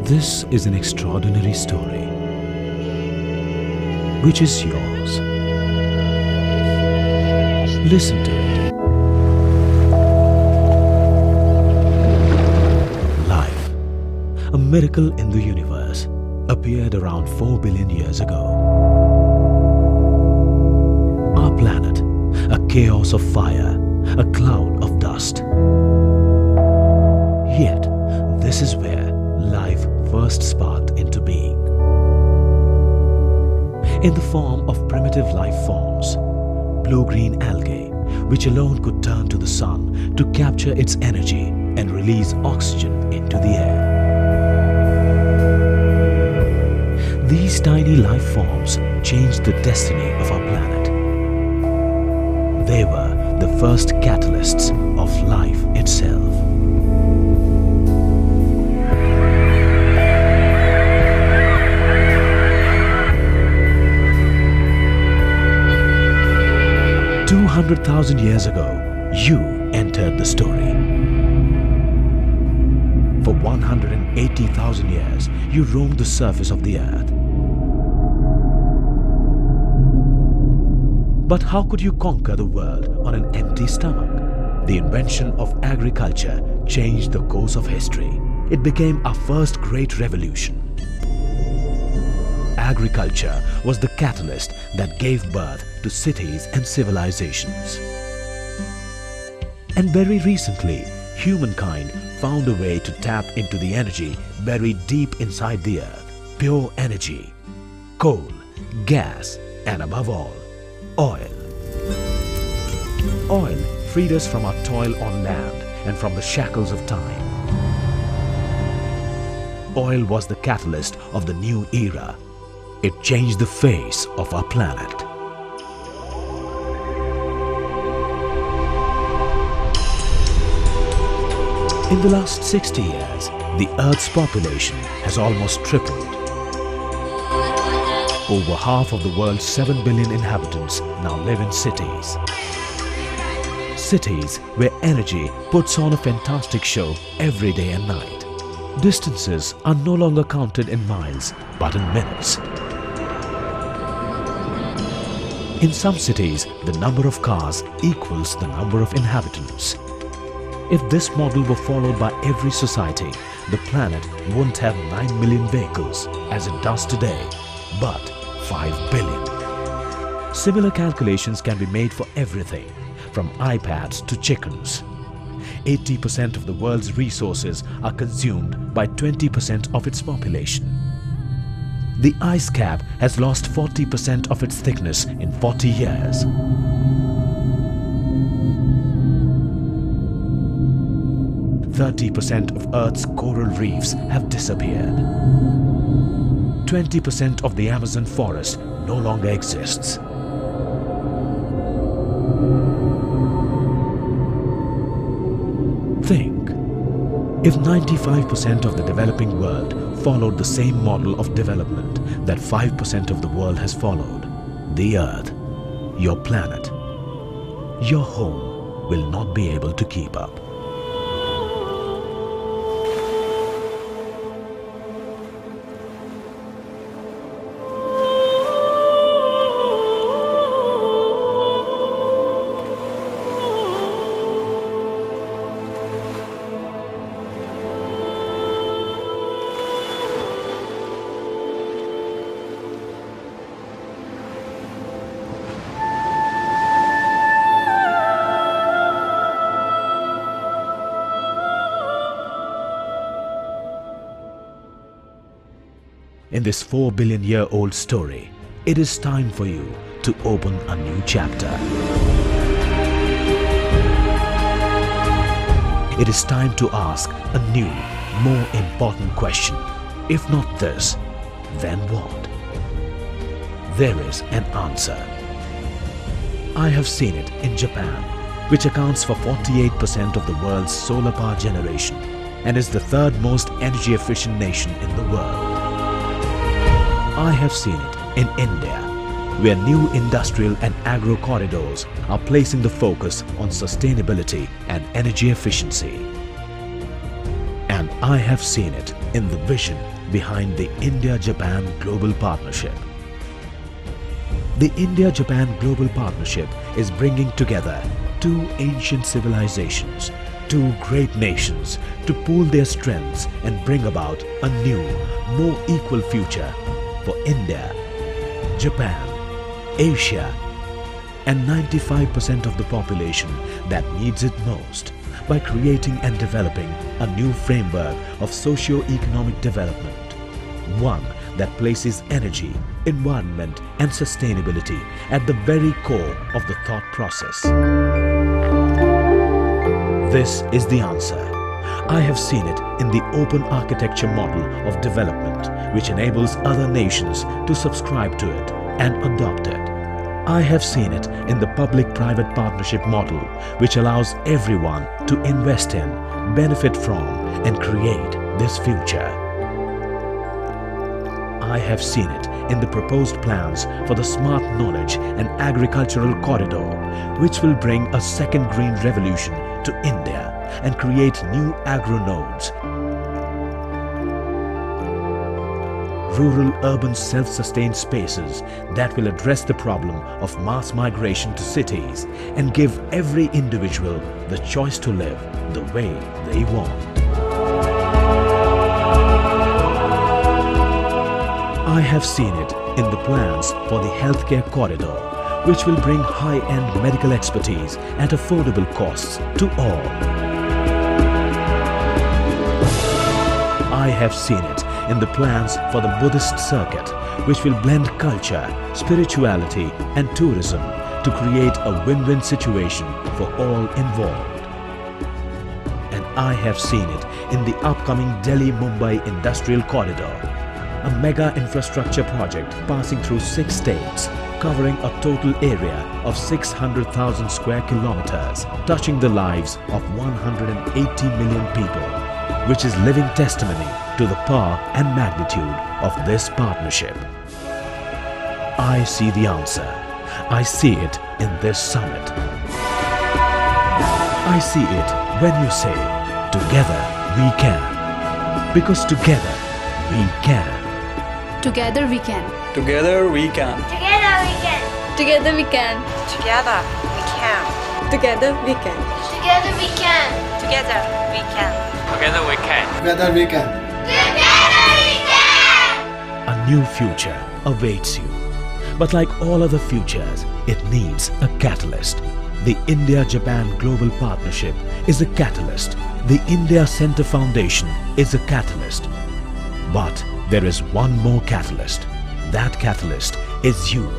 This is an extraordinary story, which is yours. Listen to it. Life, a miracle in the universe, appeared around 4 billion years ago. Our planet, a chaos of fire, a cloud of dust. Yet, this is where life first sparked into being. In the form of primitive life forms, blue-green algae, which alone could turn to the sun to capture its energy and release oxygen into the air. These tiny life forms changed the destiny of our planet. They were the first catalysts of life itself. $200,000 years ago, you entered the story. For 180,000 years, you roamed the surface of the earth. But how could you conquer the world on an empty stomach? The invention of agriculture changed the course of history. It became our first great revolution. Agriculture was the catalyst that gave birth to cities and civilizations. And very recently, humankind found a way to tap into the energy buried deep inside the earth. Pure energy, coal, gas, and above all, oil. Oil freed us from our toil on land and from the shackles of time. Oil was the catalyst of the new era. It changed the face of our planet. In the last 60 years, the Earth's population has almost tripled. Over half of the world's 7 billion inhabitants now live in cities. Cities where energy puts on a fantastic show every day and night. Distances are no longer counted in miles, but in minutes. In some cities, the number of cars equals the number of inhabitants. If this model were followed by every society, the planet wouldn't have 9 million vehicles as it does today, but 5 billion. Similar calculations can be made for everything, from iPads to chickens. 80% of the world's resources are consumed by 20% of its population. The ice cap has lost 40% of its thickness in 40 years. %30% of Earth's coral reefs have disappeared. 20% of the Amazon forest no longer exists. Think, if 95% of the developing world followed the same model of development that 5% of the world has followed, the Earth, your planet, your home will not be able to keep up. In this 4 billion year old story, it is time for you to open a new chapter. It is time to ask a new, more important question. If not this, then what? There is an answer. I have seen it in Japan, which accounts for 48% of the world's solar power generation and is the third most energy efficient nation in the world. I have seen it in India, where new industrial and agro corridors are placing the focus on sustainability and energy efficiency. And I have seen it in the vision behind the India-Japan Global Partnership. The India-Japan Global Partnership is bringing together two ancient civilizations, two great nations, to pool their strengths and bring about a new, more equal future for India, Japan, Asia, and 95% of the population that needs it most, by creating and developing a new framework of socio-economic development, one that places energy, environment and sustainability at the very core of the thought process. This is the answer. I have seen it in the open architecture model of development, which enables other nations to subscribe to it and adopt it. I have seen it in the public-private partnership model, which allows everyone to invest in, benefit from, and create this future. I have seen it in the proposed plans for the Smart Knowledge and Agricultural Corridor, which will bring a second green revolution to India and create new agro-nodes, rural-urban self-sustained spaces that will address the problem of mass migration to cities and give every individual the choice to live the way they want. I have seen it in the plans for the healthcare corridor, which will bring high-end medical expertise at affordable costs to all. I have seen it in the plans for the Buddhist circuit, which will blend culture, spirituality and tourism to create a win-win situation for all involved. And I have seen it in the upcoming Delhi-Mumbai Industrial Corridor, a mega infrastructure project passing through 6 states, covering a total area of 600,000 square kilometers, touching the lives of 180 million people, which is living testimony to the power and magnitude of this partnership. I see the answer. I see it in this summit. I see it when you say, together we can. Because together we can. Together we can. Together we can. Together we can. Together we can. Together we can. Together we can. Together we can. Together we can. Together we can. Together we can. Together we can. A new future awaits you. But like all other futures, it needs a catalyst. The India-Japan Global Partnership is a catalyst. The India Center Foundation is a catalyst. But there is one more catalyst. That catalyst is you.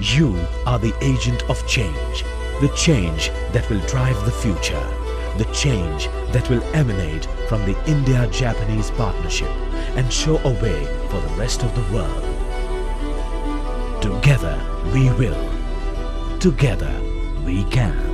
You are the agent of change. The change that will drive the future. The change that will emanate from the India-Japanese partnership and show a way for the rest of the world. Together we will. Together we can.